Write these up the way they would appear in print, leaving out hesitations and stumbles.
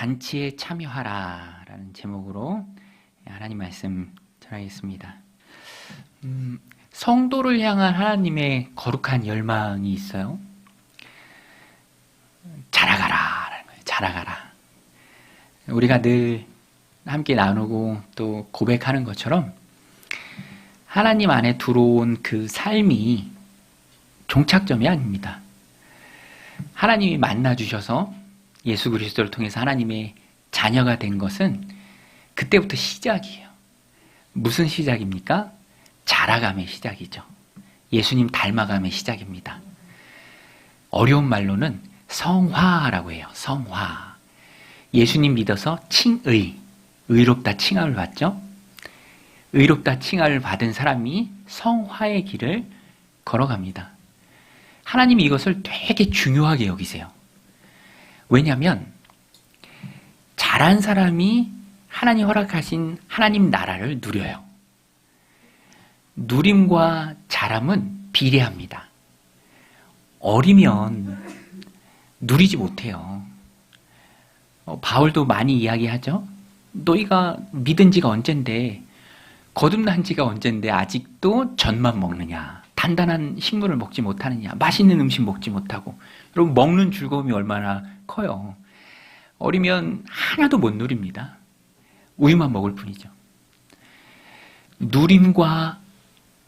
잔치에 참여하라 라는 제목으로 하나님 말씀 전하겠습니다. 성도를 향한 하나님의 거룩한 열망이 있어요. 자라가라 라는 거예요. 자라가라. 우리가 늘 함께 나누고 또 고백하는 것처럼 하나님 안에 들어온 그 삶이 종착점이 아닙니다. 하나님이 만나주셔서 예수 그리스도를 통해서 하나님의 자녀가 된 것은 그때부터 시작이에요. 무슨 시작입니까? 자라감의 시작이죠. 예수님 닮아감의 시작입니다. 어려운 말로는 성화라고 해요. 성화. 예수님 믿어서 칭의, 의롭다 칭함을 받죠. 의롭다 칭함을 받은 사람이 성화의 길을 걸어갑니다. 하나님이 이것을 되게 중요하게 여기세요. 왜냐하면 자란 사람이 하나님 허락하신 하나님 나라를 누려요. 누림과 자람은 비례합니다. 어리면 누리지 못해요. 바울도 많이 이야기하죠. 너희가 믿은 지가 언젠데, 거듭난 지가 언젠데 아직도 젖만 먹느냐, 단단한 식물을 먹지 못하느냐, 맛있는 음식 먹지 못하고. 여러분, 먹는 즐거움이 얼마나 커요. 어리면 하나도 못 누립니다. 우유만 먹을 뿐이죠. 누림과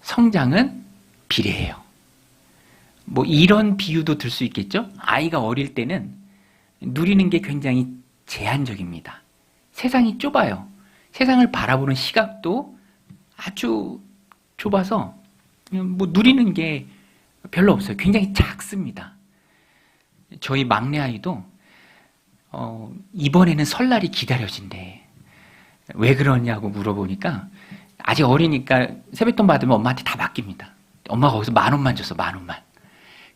성장은 비례해요. 뭐 이런 비유도 들 수 있겠죠? 아이가 어릴 때는 누리는 게 굉장히 제한적입니다. 세상이 좁아요. 세상을 바라보는 시각도 아주 좁아서 뭐 누리는 게 별로 없어요. 굉장히 작습니다. 저희 막내 아이도 이번에는 설날이 기다려진대. 왜 그러냐고 물어보니까 아직 어리니까 세뱃돈 받으면 엄마한테 다 맡깁니다. 엄마가 거기서 10,000원만 줬어. 10,000원만.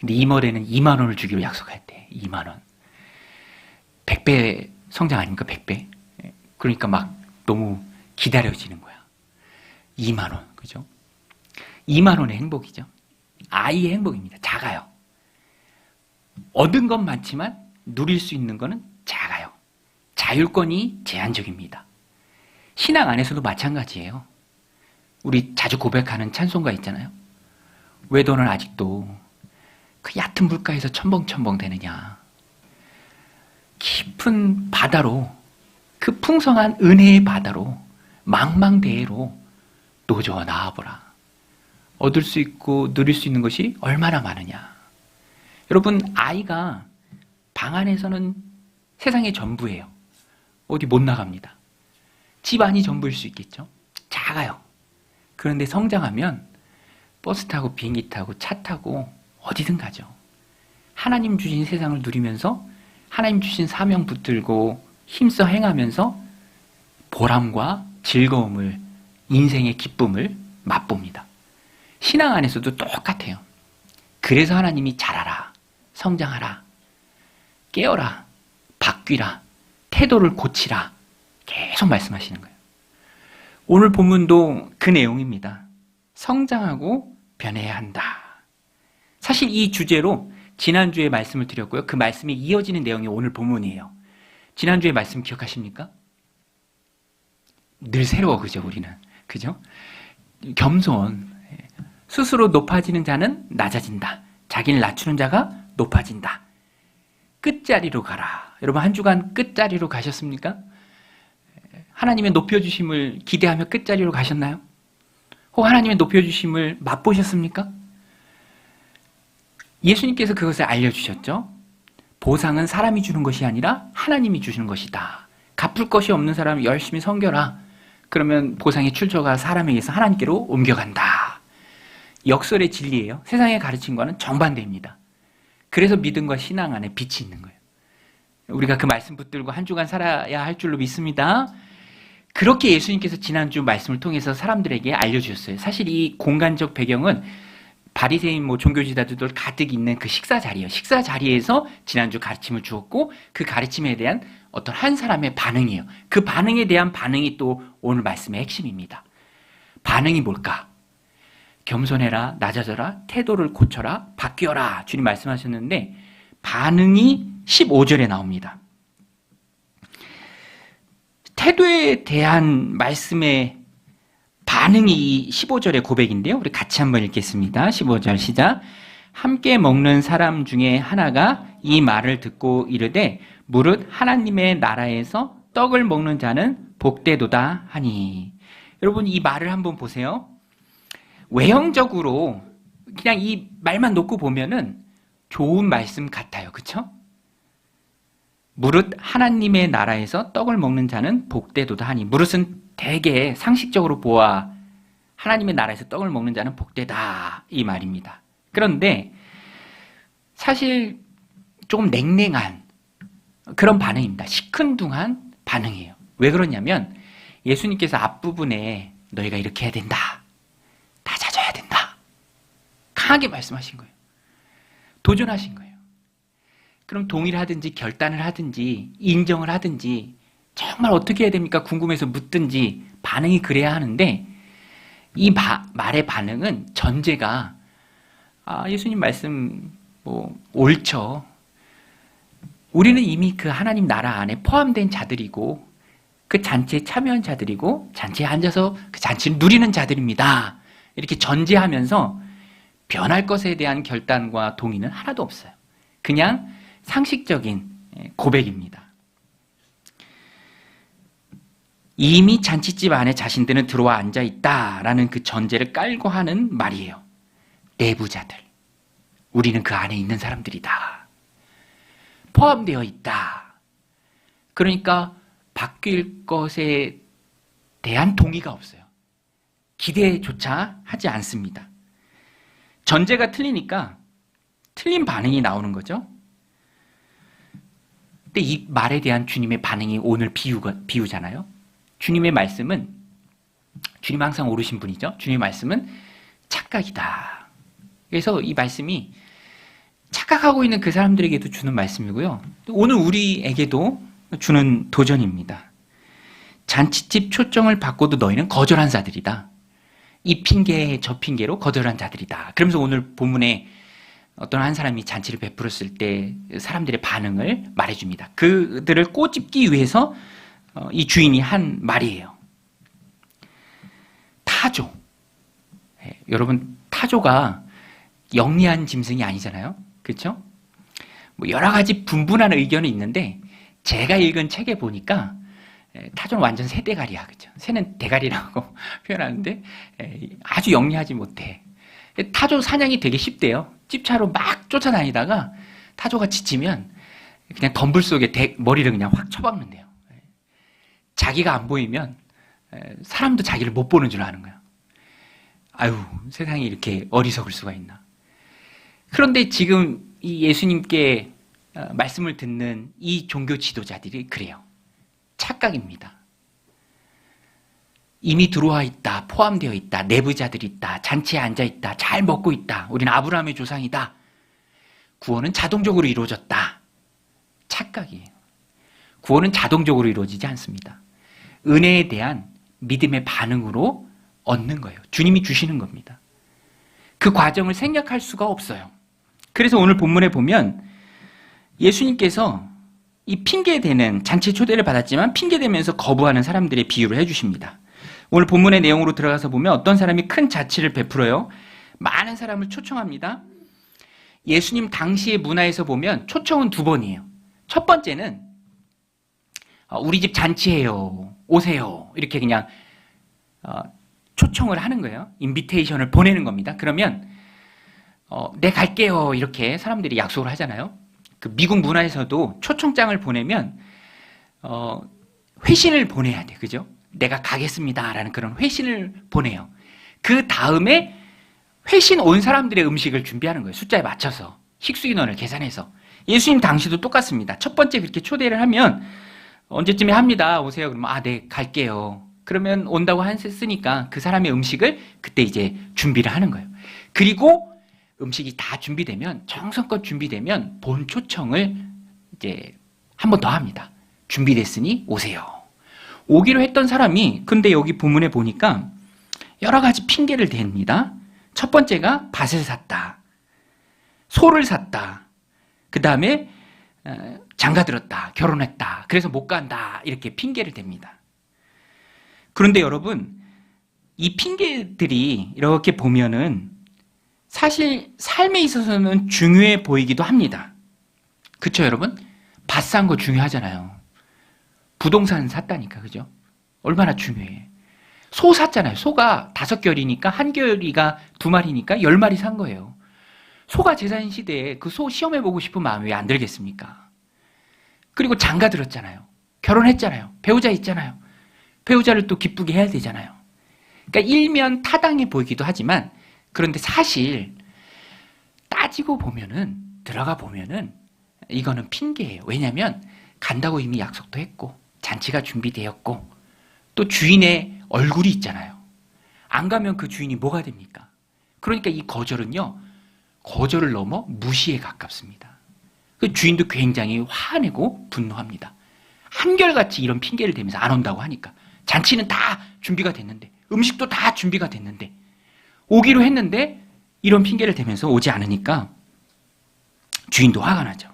근데 이월에는 20,000원을 주기로 약속했대. 20,000원. 100배 성장 아닙니까? 100배. 그러니까 막 너무 기다려지는 거야. 20,000원. 그죠? 20,000원의 행복이죠. 아이의 행복입니다. 작아요. 얻은 건 많지만 누릴 수 있는 거는 작아요. 자율권이 제한적입니다. 신앙 안에서도 마찬가지예요. 우리 자주 고백하는 찬송가 있잖아요. 왜 너는 아직도 그 얕은 물가에서 첨벙첨벙 되느냐. 깊은 바다로, 그 풍성한 은혜의 바다로, 망망대해로 노저어 나와보라. 얻을 수 있고 누릴 수 있는 것이 얼마나 많으냐. 여러분, 아이가 방 안에서는 세상의 전부예요. 어디 못 나갑니다. 집 안이 전부일 수 있겠죠. 작아요. 그런데 성장하면 버스 타고 비행기 타고 차 타고 어디든 가죠. 하나님 주신 세상을 누리면서 하나님 주신 사명 붙들고 힘써 행하면서 보람과 즐거움을, 인생의 기쁨을 맛봅니다. 신앙 안에서도 똑같아요. 그래서 하나님이 자라라, 성장하라, 깨어라, 바뀌라, 태도를 고치라 계속 말씀하시는 거예요. 오늘 본문도 그 내용입니다. 성장하고 변해야 한다. 사실 이 주제로 지난주에 말씀을 드렸고요. 그 말씀이 이어지는 내용이 오늘 본문이에요. 지난주에 말씀 기억하십니까? 늘 새로워, 그죠, 우리는. 그죠? 겸손. 스스로 높아지는 자는 낮아진다. 자기를 낮추는 자가 높아진다. 끝자리로 가라. 여러분, 한 주간 끝자리로 가셨습니까? 하나님의 높여주심을 기대하며 끝자리로 가셨나요? 혹 하나님의 높여주심을 맛보셨습니까? 예수님께서 그것을 알려주셨죠. 보상은 사람이 주는 것이 아니라 하나님이 주시는 것이다. 갚을 것이 없는 사람은 열심히 섬겨라. 그러면 보상의 출처가 사람에 의해서 하나님께로 옮겨간다. 역설의 진리예요. 세상의 가르침과는 정반대입니다. 그래서 믿음과 신앙 안에 빛이 있는 거예요. 우리가 그 말씀 붙들고 한 주간 살아야 할 줄로 믿습니다. 그렇게 예수님께서 지난주 말씀을 통해서 사람들에게 알려주셨어요. 사실 이 공간적 배경은 바리새인 종교지도자들 가득 있는 그 식사 자리예요. 식사 자리에서 지난주 가르침을 주었고 그 가르침에 대한 어떤 한 사람의 반응이에요. 그 반응에 대한 반응이 또 오늘 말씀의 핵심입니다. 반응이 뭘까? 겸손해라, 낮아져라, 태도를 고쳐라, 바뀌어라. 주님 말씀하셨는데 반응이 15절에 나옵니다. 태도에 대한 말씀의 반응이 15절의 고백인데요. 우리 같이 한번 읽겠습니다. 15절 시작. 함께 먹는 사람 중에 하나가 이 말을 듣고 이르되 무릇 하나님의 나라에서 떡을 먹는 자는 복되도다 하니. 여러분, 이 말을 한번 보세요. 외형적으로 그냥 이 말만 놓고 보면은 좋은 말씀 같아요. 그렇죠? 무릇 하나님의 나라에서 떡을 먹는 자는 복되도다 하니. 무릇은 되게 상식적으로 보아 하나님의 나라에서 떡을 먹는 자는 복되다, 이 말입니다. 그런데 사실 조금 냉랭한 그런 반응입니다. 시큰둥한 반응이에요. 왜 그러냐면 예수님께서 앞부분에 너희가 이렇게 해야 된다, 낮아져야 된다, 강하게 말씀하신 거예요. 도전하신 거예요. 그럼 동의를 하든지 결단을 하든지 인정을 하든지 정말 어떻게 해야 됩니까? 궁금해서 묻든지 반응이 그래야 하는데, 이 말의 반응은 전제가 예수님 말씀 옳죠. 우리는 이미 그 하나님 나라 안에 포함된 자들이고 그 잔치에 참여한 자들이고 잔치에 앉아서 그 잔치를 누리는 자들입니다. 이렇게 전제하면서 변할 것에 대한 결단과 동의는 하나도 없어요. 그냥 상식적인 고백입니다. 이미 잔치집 안에 자신들은 들어와 앉아있다라는 그 전제를 깔고 하는 말이에요. 내부자들, 우리는 그 안에 있는 사람들이다, 포함되어 있다. 그러니까 바뀔 것에 대한 동의가 없어요. 기대조차 하지 않습니다. 전제가 틀리니까 틀린 반응이 나오는 거죠. 근데 이 말에 대한 주님의 반응이 오늘 비유잖아요. 주님의 말씀은, 주님 항상 옳으신 분이죠. 주님의 말씀은 착각이다. 그래서 이 말씀이 착각하고 있는 그 사람들에게도 주는 말씀이고요. 오늘 우리에게도 주는 도전입니다. 잔치집 초청을 받고도 너희는 거절한 자들이다. 이 핑계 저 핑계로 거절한 자들이다. 그러면서 오늘 본문에 어떤 한 사람이 잔치를 베풀었을 때 사람들의 반응을 말해줍니다. 그들을 꼬집기 위해서 이 주인이 한 말이에요. 타조. 여러분, 타조가 영리한 짐승이 아니잖아요. 그렇죠? 여러 가지 분분한 의견이 있는데 제가 읽은 책에 보니까 타조는 완전 새대가리야. 그렇죠? 새는 대가리라고 표현하는데 아주 영리하지 못해. 타조 사냥이 되게 쉽대요. 찝차로 막 쫓아다니다가 타조가 지치면 그냥 덤불 속에 머리를 그냥 확 쳐박는데요. 자기가 안 보이면 사람도 자기를 못 보는 줄 아는 거예요. 아유, 세상에 이렇게 어리석을 수가 있나. 그런데 지금 이 예수님께 말씀을 듣는 이 종교 지도자들이 그래요. 착각입니다. 이미 들어와 있다, 포함되어 있다, 내부자들이 있다, 잔치에 앉아 있다, 잘 먹고 있다, 우리는 아브라함의 조상이다, 구원은 자동적으로 이루어졌다. 착각이에요. 구원은 자동적으로 이루어지지 않습니다. 은혜에 대한 믿음의 반응으로 얻는 거예요. 주님이 주시는 겁니다. 그 과정을 생략할 수가 없어요. 그래서 오늘 본문에 보면 예수님께서 이 핑계대는, 잔치 초대를 받았지만 핑계대면서 거부하는 사람들의 비유를 해주십니다. 오늘 본문의 내용으로 들어가서 보면 어떤 사람이 큰 잔치를 베풀어요. 많은 사람을 초청합니다. 예수님 당시의 문화에서 보면 초청은 두 번이에요. 첫 번째는 우리 집 잔치예요, 오세요, 이렇게 그냥 초청을 하는 거예요. 인비테이션을 보내는 겁니다. 그러면 네, 갈게요, 이렇게 사람들이 약속을 하잖아요. 그 미국 문화에서도 초청장을 보내면 회신을 보내야 돼. 그죠? 내가 가겠습니다 라는 그런 회신을 보내요. 그 다음에 회신 온 사람들의 음식을 준비하는 거예요. 숫자에 맞춰서 식수인원을 계산해서. 예수님 당시도 똑같습니다. 첫 번째 그렇게 초대를 하면 언제쯤에 합니다, 오세요. 그러면 네, 갈게요. 그러면 온다고 했으니까 그 사람의 음식을 그때 이제 준비를 하는 거예요. 그리고 음식이 다 준비되면, 정성껏 준비되면 본 초청을 이제 한 번 더 합니다. 준비됐으니 오세요. 오기로 했던 사람이, 근데 여기 본문에 보니까 여러 가지 핑계를 댑니다. 첫 번째가 밭을 샀다, 소를 샀다, 그 다음에 장가들었다, 결혼했다, 그래서 못 간다, 이렇게 핑계를 댑니다. 그런데 여러분, 이 핑계들이 이렇게 보면은 사실 삶에 있어서는 중요해 보이기도 합니다. 그쵸, 여러분? 밭 산 거 중요하잖아요. 부동산 샀다니까, 그죠? 얼마나 중요해. 소 샀잖아요. 소가 5개월이니까, 한 개월이가 2마리니까 10마리 산 거예요. 소가 제사인 시대에 그 소 시험해보고 싶은 마음이 왜 안 들겠습니까? 그리고 장가 들었잖아요. 결혼했잖아요. 배우자 있잖아요. 배우자를 또 기쁘게 해야 되잖아요. 그러니까 일면 타당해 보이기도 하지만, 그런데 사실 따지고 보면은, 들어가 보면은 이거는 핑계예요. 왜냐하면 간다고 이미 약속도 했고 잔치가 준비되었고 또 주인의 얼굴이 있잖아요. 안 가면 그 주인이 뭐가 됩니까? 그러니까 이 거절은요, 거절을 넘어 무시에 가깝습니다. 그 주인도 굉장히 화내고 분노합니다. 한결같이 이런 핑계를 대면서 안 온다고 하니까. 잔치는 다 준비가 됐는데, 음식도 다 준비가 됐는데, 오기로 했는데 이런 핑계를 대면서 오지 않으니까 주인도 화가 나죠.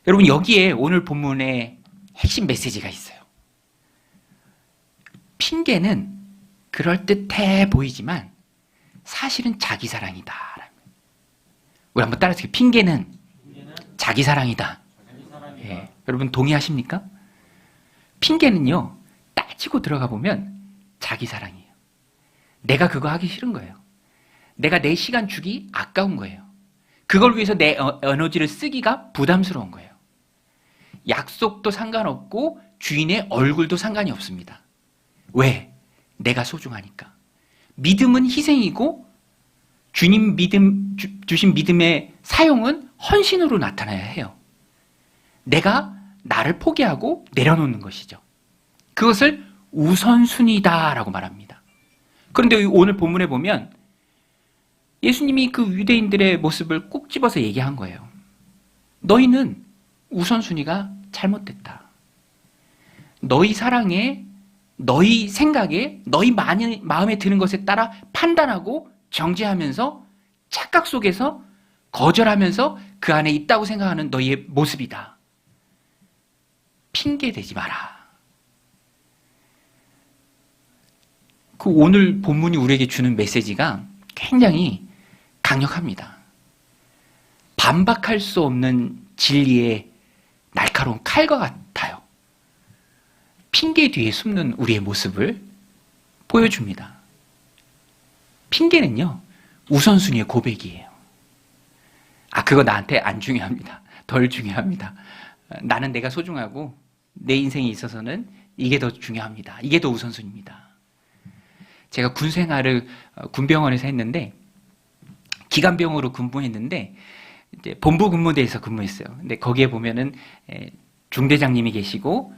여러분, 여기에 오늘 본문의 핵심 메시지가 있어요. 핑계는 그럴듯해 보이지만 사실은 자기 사랑이다. 우리 한번 따라해볼게요. 핑계는 자기 사랑이다. 예, 여러분 동의하십니까? 핑계는요, 따지고 들어가 보면 자기 사랑이에요. 내가 그거 하기 싫은 거예요. 내가 내 시간 주기 아까운 거예요. 그걸 위해서 내 에너지를 쓰기가 부담스러운 거예요. 약속도 상관없고 주인의 얼굴도 상관이 없습니다. 왜? 내가 소중하니까. 믿음은 희생이고 주님 주신 믿음의 사용은 헌신으로 나타나야 해요. 내가 나를 포기하고 내려놓는 것이죠. 그것을 우선순위다라고 말합니다. 그런데 오늘 본문에 보면 예수님이 그 유대인들의 모습을 꼭 집어서 얘기한 거예요. 너희는 우선순위가 잘못됐다. 너희 사랑에, 너희 생각에, 너희 마음에 드는 것에 따라 판단하고 정죄하면서 착각 속에서 거절하면서 그 안에 있다고 생각하는 너희의 모습이다. 핑계대지 마라. 그 오늘 본문이 우리에게 주는 메시지가 굉장히 강력합니다. 반박할 수 없는 진리의 날카로운 칼과 같아요. 핑계 뒤에 숨는 우리의 모습을 보여줍니다. 핑계는요, 우선순위의 고백이에요. 그거 나한테 안 중요합니다. 덜 중요합니다. 나는 내가 소중하고 내 인생에 있어서는 이게 더 중요합니다. 이게 더 우선순위입니다. 제가 군 생활을 군병원에서 했는데, 기관병으로 근무했는데, 이제 본부 근무대에서 근무했어요. 근데 거기에 보면은 중대장님이 계시고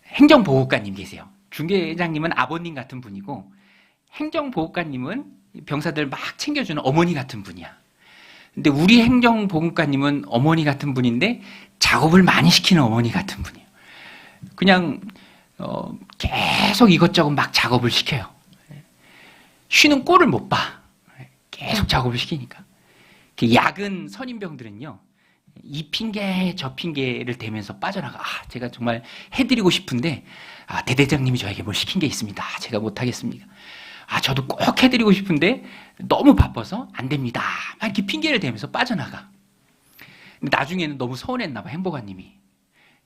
행정보호관님 계세요. 중대장님은 아버님 같은 분이고 행정보호관님은 병사들 막 챙겨주는 어머니 같은 분이야. 근데 우리 행정보호관님은 어머니 같은 분인데 작업을 많이 시키는 어머니 같은 분이에요. 그냥 계속 이것저것 막 작업을 시켜요. 쉬는 꼴을 못 봐. 계속 작업을 시키니까. 야근 선임병들은요, 이 핑계 저 핑계를 대면서 빠져나가. 제가 정말 해드리고 싶은데 대대장님이 저에게 뭘 시킨 게 있습니다. 제가 못하겠습니다. 저도 꼭 해드리고 싶은데 너무 바빠서 안 됩니다. 막 이렇게 핑계를 대면서 빠져나가. 근데 나중에는 너무 서운했나 봐. 행보관님이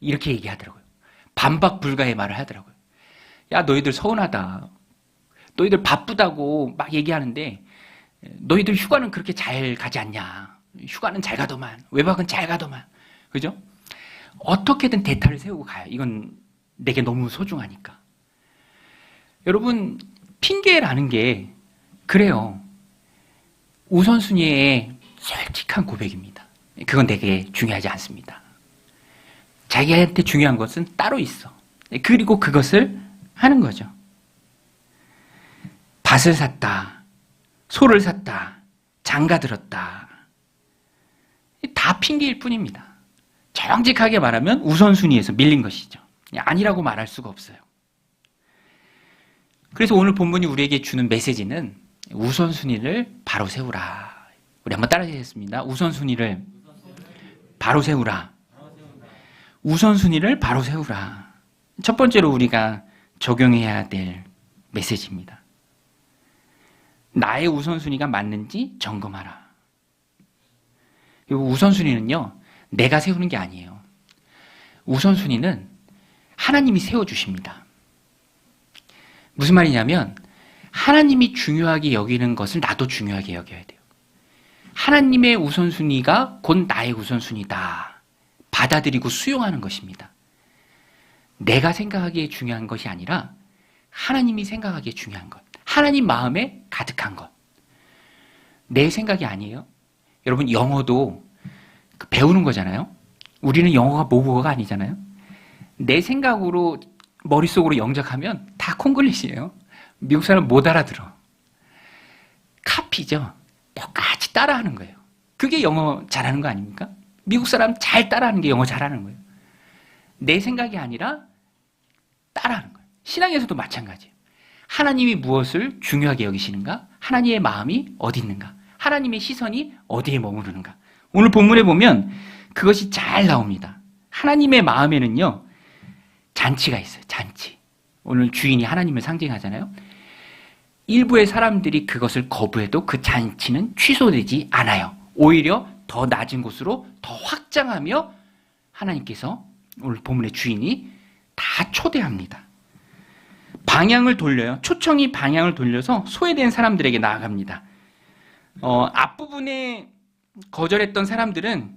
이렇게 얘기하더라고요. 반박 불가의 말을 하더라고요. 야, 너희들 서운하다. 너희들 바쁘다고 막 얘기하는데 너희들 휴가는 그렇게 잘 가지 않냐. 휴가는 잘 가더만. 외박은 잘 가더만. 그죠? 어떻게든 대타를 세우고 가요. 이건 내게 너무 소중하니까. 여러분, 핑계라는 게 그래요. 우선순위의 솔직한 고백입니다. 그건 되게 중요하지 않습니다. 자기한테 중요한 것은 따로 있어. 그리고 그것을 하는 거죠. 밭을 샀다. 소를 샀다. 장가 들었다. 다 핑계일 뿐입니다. 정직하게 말하면 우선순위에서 밀린 것이죠. 아니라고 말할 수가 없어요. 그래서 오늘 본문이 우리에게 주는 메시지는 우선순위를 바로 세우라. 우리 한번 따라하겠습니다. 우선순위를 바로 세우라. 우선순위를 바로 세우라. 첫 번째로 우리가 적용해야 될 메시지입니다. 나의 우선순위가 맞는지 점검하라. 이 우선순위는요, 내가 세우는 게 아니에요. 우선순위는 하나님이 세워주십니다. 무슨 말이냐면 하나님이 중요하게 여기는 것을 나도 중요하게 여겨야 돼요. 하나님의 우선순위가 곧 나의 우선순위다. 받아들이고 수용하는 것입니다. 내가 생각하기에 중요한 것이 아니라 하나님이 생각하기에 중요한 것. 하나님 마음에 가득한 것. 내 생각이 아니에요. 여러분, 영어도 배우는 거잖아요. 우리는 영어가 모국어가 아니잖아요. 내 생각으로 머릿속으로 영작하면 다 콩글리시예요. 미국 사람 못 알아들어. 카피죠. 똑같이 따라하는 거예요. 그게 영어 잘하는 거 아닙니까? 미국 사람 잘 따라하는 게 영어 잘하는 거예요. 내 생각이 아니라 따라하는 거예요. 신앙에서도 마찬가지예요. 하나님이 무엇을 중요하게 여기시는가? 하나님의 마음이 어디 있는가? 하나님의 시선이 어디에 머무르는가? 오늘 본문에 보면 그것이 잘 나옵니다. 하나님의 마음에는요, 잔치가 있어요. 잔치. 오늘 주인이 하나님을 상징하잖아요. 일부의 사람들이 그것을 거부해도 그 잔치는 취소되지 않아요. 오히려 더 낮은 곳으로 더 확장하며 하나님께서 오늘 본문의 주인이 다 초대합니다. 방향을 돌려요. 초청이 방향을 돌려서 소외된 사람들에게 나아갑니다. 앞부분에 거절했던 사람들은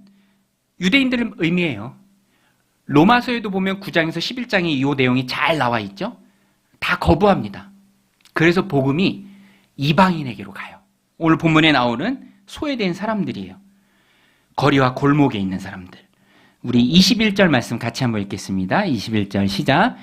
유대인들을 의미해요. 로마서에도 보면 9장에서 11장에 이 내용이 잘 나와 있죠. 다 거부합니다. 그래서 복음이 이방인에게로 가요. 오늘 본문에 나오는 소외된 사람들이에요. 거리와 골목에 있는 사람들. 우리 21절 말씀 같이 한번 읽겠습니다. 21절 시작.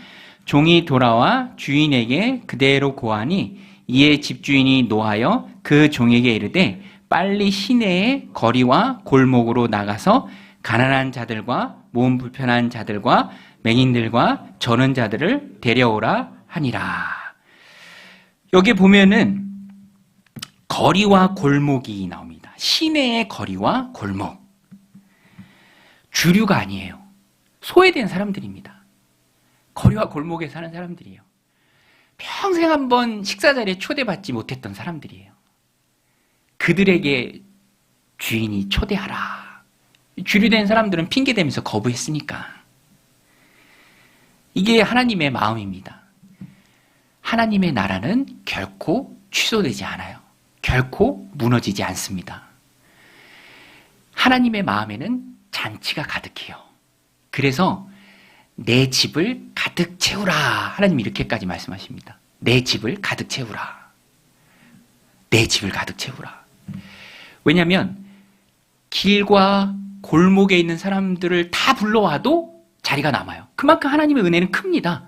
종이 돌아와 주인에게 그대로 고하니 이에 집주인이 노하여 그 종에게 이르되 빨리 시내의 거리와 골목으로 나가서 가난한 자들과 몸 불편한 자들과 맹인들과 저는 자들을 데려오라 하니라. 여기 보면은 거리와 골목이 나옵니다. 시내의 거리와 골목. 주류가 아니에요. 소외된 사람들입니다. 거리와 골목에 사는 사람들이에요. 평생 한번 식사 자리에 초대받지 못했던 사람들이에요. 그들에게 주인이 초대하라. 주류된 사람들은 핑계대면서 거부했으니까. 이게 하나님의 마음입니다. 하나님의 나라는 결코 취소되지 않아요. 결코 무너지지 않습니다. 하나님의 마음에는 잔치가 가득해요. 그래서 내 집을 가득 채우라. 하나님이 이렇게까지 말씀하십니다. 내 집을 가득 채우라. 내 집을 가득 채우라. 왜냐하면 길과 골목에 있는 사람들을 다 불러와도 자리가 남아요. 그만큼 하나님의 은혜는 큽니다.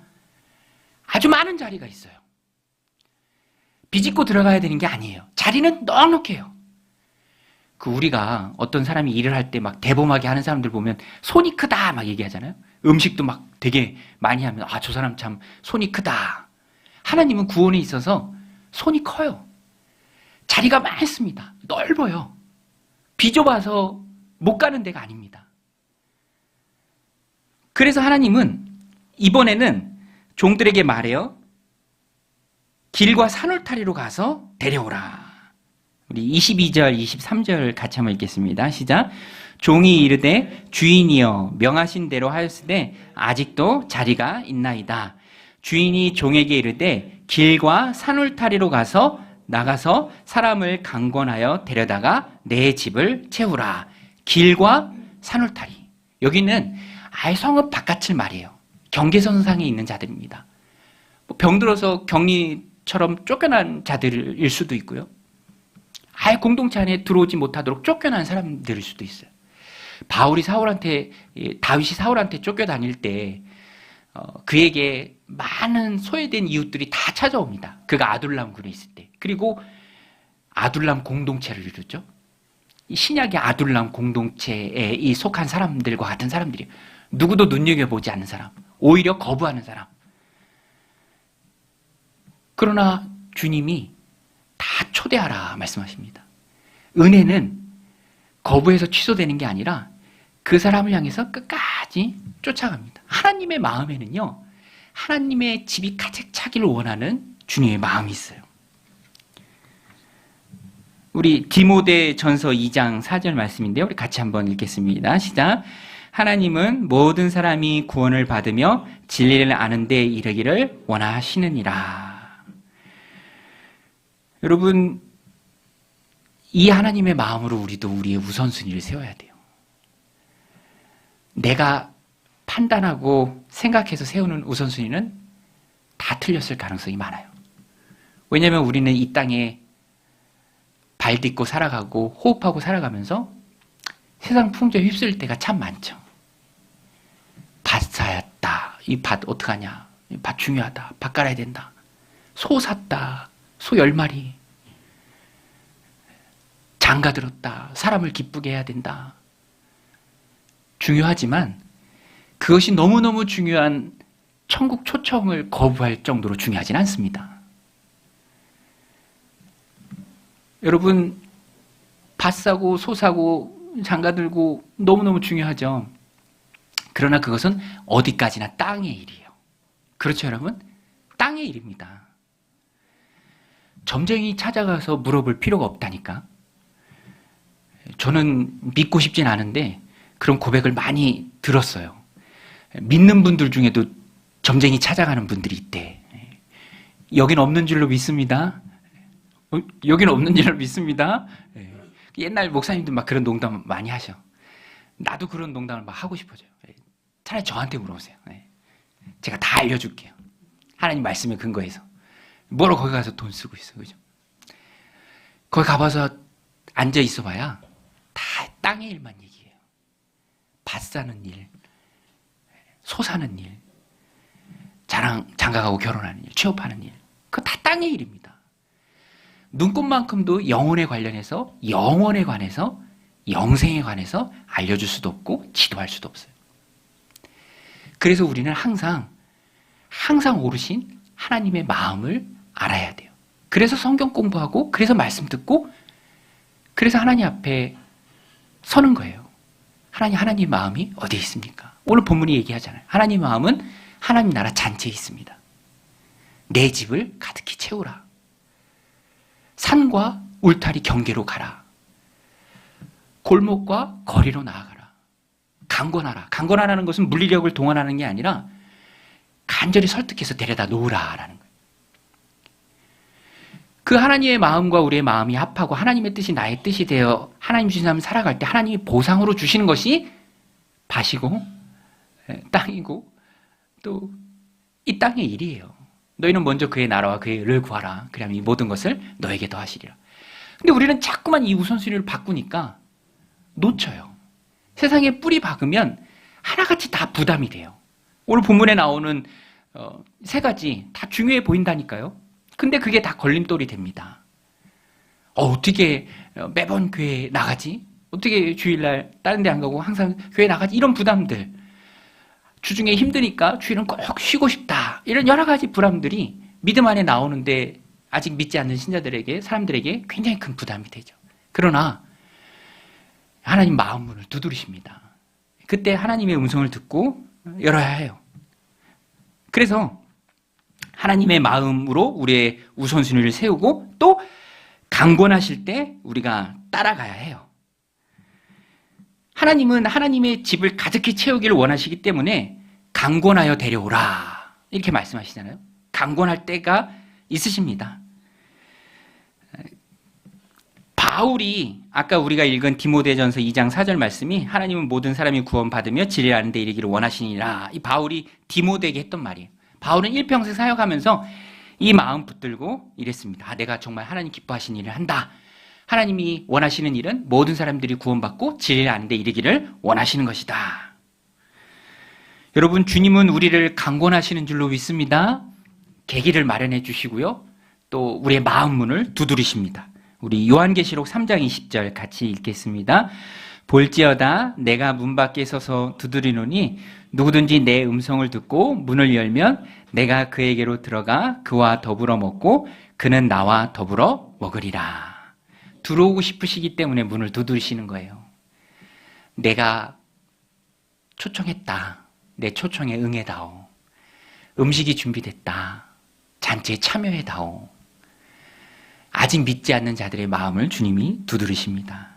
아주 많은 자리가 있어요. 비집고 들어가야 되는 게 아니에요. 자리는 넉넉해요. 우리가 어떤 사람이 일을 할 때 막 대범하게 하는 사람들 보면 손이 크다 막 얘기하잖아요. 음식도 막 되게 많이 하면 저 사람 참 손이 크다. 하나님은 구원에 있어서 손이 커요. 자리가 많습니다. 넓어요. 비좁아서 못 가는 데가 아닙니다. 그래서 하나님은 이번에는 종들에게 말해요. 길과 산울타리로 가서 데려오라. 우리 22절, 23절 같이 한번 읽겠습니다. 시작. 종이 이르되 주인이여 명하신 대로 하였으되 아직도 자리가 있나이다. 주인이 종에게 이르되 길과 산울타리로 가서 나가서 사람을 강권하여 데려다가 내 집을 채우라. 길과 산울타리. 여기는 아예 성읍 바깥을 말이에요. 경계선상에 있는 자들입니다. 병들어서 격리처럼 쫓겨난 자들일 수도 있고요. 아예 공동체 안에 들어오지 못하도록 쫓겨난 사람들일 수도 있어요. 다윗이 사울한테 쫓겨다닐 때 그에게 많은 소외된 이웃들이 다 찾아옵니다. 그가 아둘람 굴에 있을 때. 그리고 아둘람 공동체를 이루죠. 신약의 아둘람 공동체에 속한 사람들과 같은 사람들이에요. 누구도 눈여겨보지 않는 사람, 오히려 거부하는 사람. 그러나 주님이 다 초대하라 말씀하십니다. 은혜는 거부해서 취소되는 게 아니라 그 사람을 향해서 끝까지 쫓아갑니다. 하나님의 마음에는요, 하나님의 집이 가득 차기를 원하는 주님의 마음이 있어요. 우리 디모데전서 2장 4절 말씀인데요. 우리 같이 한번 읽겠습니다. 시작. 하나님은 모든 사람이 구원을 받으며 진리를 아는 데 이르기를 원하시느니라. 여러분, 이 하나님의 마음으로 우리도 우리의 우선순위를 세워야 돼요. 내가 판단하고 생각해서 세우는 우선순위는 다 틀렸을 가능성이 많아요. 왜냐하면 우리는 이 땅에 발 딛고 살아가고 호흡하고 살아가면서 세상 풍조에 휩쓸릴 때가 참 많죠. 밭 사였다. 이 밭 어떡하냐. 이 밭 중요하다. 밭 갈아야 된다. 소 샀다. 소 10마리. 장가 들었다. 사람을 기쁘게 해야 된다. 중요하지만 그것이 너무너무 중요한 천국 초청을 거부할 정도로 중요하진 않습니다. 여러분, 밭 사고 소 사고 장가 들고 너무너무 중요하죠. 그러나 그것은 어디까지나 땅의 일이에요. 그렇죠, 여러분? 땅의 일입니다. 점쟁이 찾아가서 물어볼 필요가 없다니까. 저는 믿고 싶진 않은데 그런 고백을 많이 들었어요. 믿는 분들 중에도 점쟁이 찾아가는 분들이 있대. 여긴 없는 줄로 믿습니다. 여긴 없는 줄로 믿습니다. 옛날 목사님들 막 그런 농담 많이 하셔. 나도 그런 농담을 막 하고 싶어져요. 차라리 저한테 물어보세요. 제가 다 알려줄게요. 하나님 말씀에 근거해서. 뭐로 거기 가서 돈 쓰고 있어, 그죠? 거기 가봐서 앉아 있어 봐야 다 땅의 일만 얘기해요. 밭 사는 일, 소 사는 일, 장가가고 결혼하는 일, 취업하는 일. 그거 다 땅의 일입니다. 눈꽃만큼도 영혼에 관련해서, 영원에 관해서, 영생에 관해서 알려줄 수도 없고 지도할 수도 없어요. 그래서 우리는 항상 오르신 하나님의 마음을 알아야 돼요. 그래서 성경 공부하고, 그래서 말씀 듣고, 그래서 하나님 앞에 서는 거예요. 하나님 마음이 어디에 있습니까? 오늘 본문이 얘기하잖아요. 하나님 마음은 하나님 나라 잔치에 있습니다. 내 집을 가득히 채우라. 산과 울타리 경계로 가라. 골목과 거리로 나아가라. 강권하라. 강권하라는 것은 물리력을 동원하는 게 아니라 간절히 설득해서 데려다 놓으라라는 거예요. 그 하나님의 마음과 우리의 마음이 합하고 하나님의 뜻이 나의 뜻이 되어 하나님 주신 삶을 살아갈 때 하나님이 보상으로 주시는 것이 밭이고 땅이고 또 이 땅의 일이에요. 너희는 먼저 그의 나라와 그의 의를 구하라. 그러면 이 모든 것을 너에게 더하시리라. 근데 우리는 자꾸만 이 우선순위를 바꾸니까 놓쳐요. 세상에 뿌리 박으면 하나같이 다 부담이 돼요. 오늘 본문에 나오는 세 가지 다 중요해 보인다니까요. 근데 그게 다 걸림돌이 됩니다. 어떻게 매번 교회에 나가지? 어떻게 주일날 다른 데 안 가고 항상 교회 나가지? 이런 부담들. 주중에 힘드니까 주일은 꼭 쉬고 싶다. 이런 여러 가지 부담들이 믿음 안에 나오는데 아직 믿지 않는 신자들에게, 사람들에게 굉장히 큰 부담이 되죠. 그러나 하나님 마음 문을 두드리십니다. 그때 하나님의 음성을 듣고 열어야 해요. 그래서 하나님의 마음으로 우리의 우선순위를 세우고 또 강권하실 때 우리가 따라가야 해요. 하나님은 하나님의 집을 가득히 채우기를 원하시기 때문에 강권하여 데려오라 이렇게 말씀하시잖아요. 강권할 때가 있으십니다. 바울이 아까 우리가 읽은 디모데전서 2장 4절 말씀이 하나님은 모든 사람이 구원받으며 진리를 아는 데 이르기를 원하시니라. 이 바울이 디모데에게 했던 말이에요. 바울은 일평생 사역하면서 이 마음 붙들고 이랬습니다. 내가 정말 하나님 기뻐하시는 일을 한다. 하나님이 원하시는 일은 모든 사람들이 구원받고 진리를 아는 데 이르기를 원하시는 것이다. 여러분, 주님은 우리를 강권하시는 줄로 믿습니다. 계기를 마련해 주시고요. 또 우리의 마음 문을 두드리십니다. 우리 요한계시록 3장 20절 같이 읽겠습니다. 볼지어다 내가 문 밖에 서서 두드리노니 누구든지 내 음성을 듣고 문을 열면 내가 그에게로 들어가 그와 더불어 먹고 그는 나와 더불어 먹으리라. 들어오고 싶으시기 때문에 문을 두드리시는 거예요. 내가 초청했다. 내 초청에 응해다오. 음식이 준비됐다. 잔치에 참여해다오. 아직 믿지 않는 자들의 마음을 주님이 두드리십니다.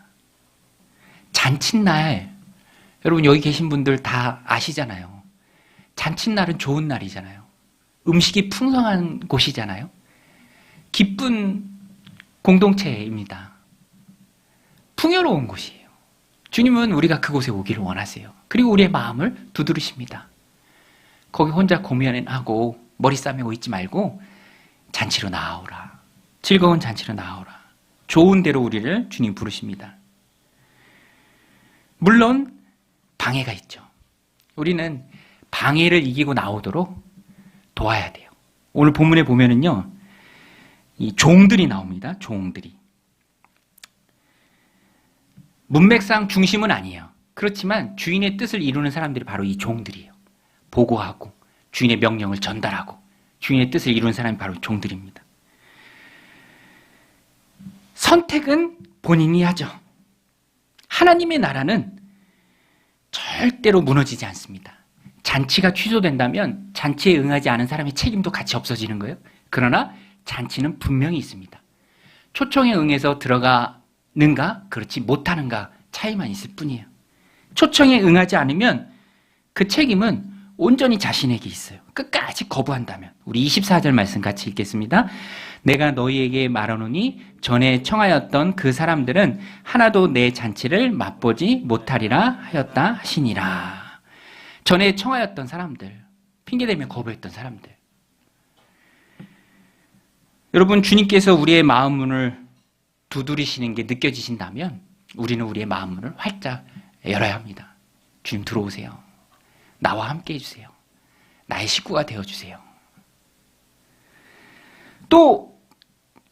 잔칫날, 여러분 여기 계신 분들 다 아시잖아요. 잔칫날은 좋은 날이잖아요. 음식이 풍성한 곳이잖아요. 기쁜 공동체입니다. 풍요로운 곳이에요. 주님은 우리가 그곳에 오기를 원하세요. 그리고 우리의 마음을 두드리십니다. 거기 혼자 고민하고 머리 싸매고 있지 말고 잔치로 나아오라. 즐거운 잔치로 나아오라. 좋은 대로 우리를 주님 부르십니다. 물론 방해가 있죠. 우리는 방해를 이기고 나오도록 도와야 돼요. 오늘 본문에 보면은요, 이 종들이 나옵니다. 종들이. 문맥상 중심은 아니에요. 그렇지만 주인의 뜻을 이루는 사람들이 바로 이 종들이에요. 보고하고 주인의 명령을 전달하고 주인의 뜻을 이루는 사람이 바로 종들입니다. 선택은 본인이 하죠. 하나님의 나라는 절대로 무너지지 않습니다. 잔치가 취소된다면 잔치에 응하지 않은 사람의 책임도 같이 없어지는 거예요. 그러나 잔치는 분명히 있습니다. 초청에 응해서 들어가는가 그렇지 못하는가 차이만 있을 뿐이에요. 초청에 응하지 않으면 그 책임은 온전히 자신에게 있어요. 끝까지 거부한다면. 우리 24절 말씀 같이 읽겠습니다. 내가 너희에게 말하노니 전에 청하였던 그 사람들은 하나도 내 잔치를 맛보지 못하리라 하였다 하시니라. 전에 청하였던 사람들, 핑계대며 거부했던 사람들. 여러분, 주님께서 우리의 마음 문을 두드리시는 게 느껴지신다면 우리는 우리의 마음 문을 활짝 열어야 합니다. 주님 들어오세요. 나와 함께 해주세요. 나의 식구가 되어주세요. 또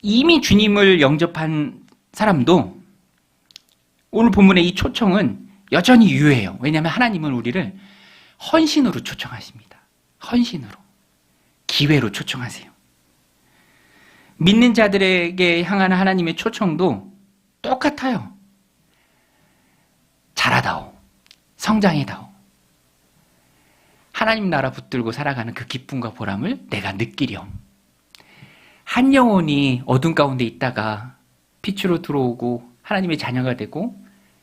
이미 주님을 영접한 사람도 오늘 본문의 이 초청은 여전히 유효해요. 왜냐하면 하나님은 우리를 헌신으로 초청하십니다. 헌신으로. 기회로 초청하세요. 믿는 자들에게 향한 하나님의 초청도 똑같아요. 자라다오. 성장해다오. 하나님 나라 붙들고 살아가는 그 기쁨과 보람을 내가 느끼렴. 한 영혼이 어둠 가운데 있다가 빛으로 들어오고 하나님의 자녀가 되고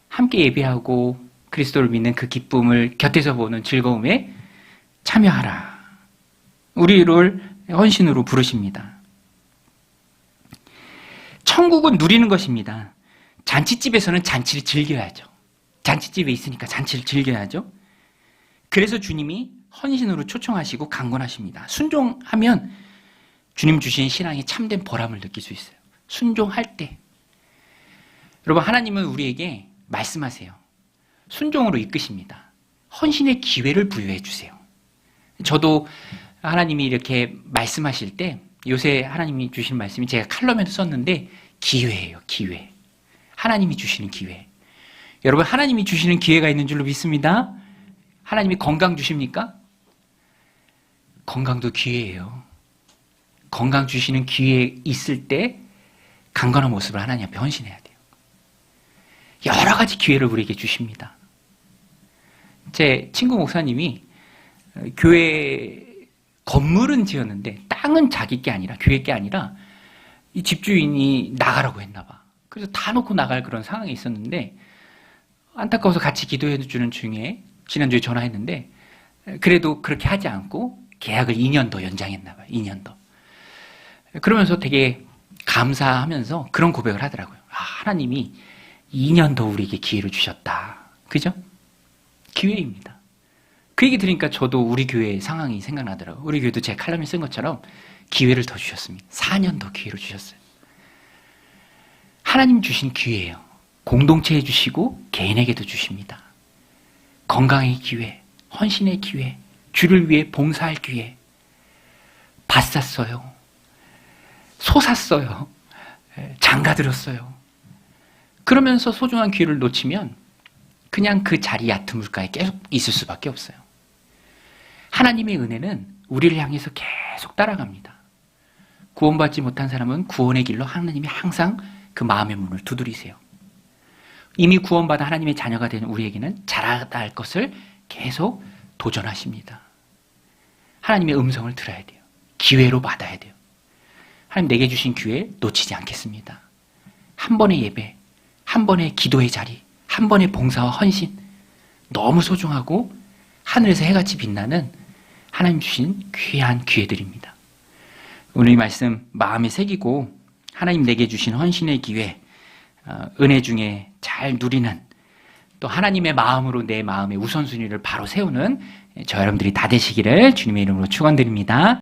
함께 예배하고 그리스도를 믿는 그 기쁨을 곁에서 보는 즐거움에 참여하라. 우리를 헌신으로 부르십니다. 천국은 누리는 것입니다. 잔치집에서는 잔치를 즐겨야죠. 잔치집에 있으니까 잔치를 즐겨야죠. 그래서 주님이 헌신으로 초청하시고 강권하십니다. 순종하면 주님 주신 신앙의 참된 보람을 느낄 수 있어요. 순종할 때. 여러분, 하나님은 우리에게 말씀하세요. 순종으로 이끄십니다. 헌신의 기회를 부여해 주세요. 저도 하나님이 이렇게 말씀하실 때 요새 하나님이 주신 말씀이 제가 칼럼에도 썼는데 기회예요. 기회. 하나님이 주시는 기회. 여러분, 하나님이 주시는 기회가 있는 줄로 믿습니다. 하나님이 건강 주십니까? 건강도 기회예요. 건강 주시는 기회 있을 때 강건한 모습을 하나님 앞에 헌신해야 돼요. 여러 가지 기회를 우리에게 주십니다. 제 친구 목사님이 교회 건물은 지었는데 땅은 자기 게 아니라 교회 게 아니라 이 집주인이 나가라고 했나 봐. 그래서 다 놓고 나갈 그런 상황이 있었는데 안타까워서 같이 기도해 주는 중에 지난주에 전화했는데 그래도 그렇게 하지 않고 계약을 2년 더 연장했나 봐요. 2년 더. 그러면서 되게 감사하면서 그런 고백을 하더라고요. 하나님이 2년 더 우리에게 기회를 주셨다. 그죠? 기회입니다. 그 얘기 들으니까 저도 우리 교회 상황이 생각나더라고요. 우리 교회도 제 칼럼에 쓴 것처럼 기회를 더 주셨습니다. 4년 더 기회를 주셨어요. 하나님 주신 기회예요. 공동체에 주시고 개인에게도 주십니다. 건강의 기회, 헌신의 기회, 주를 위해 봉사할 기회. 밭 샀어요. 소 샀어요. 장가 들었어요. 그러면서 소중한 기회를 놓치면 그냥 그 자리 얕은 물가에 계속 있을 수밖에 없어요. 하나님의 은혜는 우리를 향해서 계속 따라갑니다. 구원받지 못한 사람은 구원의 길로 하나님이 항상 그 마음의 문을 두드리세요. 이미 구원받아 하나님의 자녀가 된 우리에게는 자라날 것을 계속 도전하십니다. 하나님의 음성을 들어야 돼요. 기회로 받아야 돼요. 하나님 내게 주신 기회 놓치지 않겠습니다. 한 번의 예배, 한 번의 기도의 자리, 한 번의 봉사와 헌신, 너무 소중하고 하늘에서 해같이 빛나는 하나님 주신 귀한 기회들입니다. 오늘 이 말씀 마음에 새기고 하나님 내게 주신 헌신의 기회, 은혜 중에 잘 누리는, 또 하나님의 마음으로 내 마음의 우선순위를 바로 세우는 저 여러분들이 다 되시기를 주님의 이름으로 축원드립니다.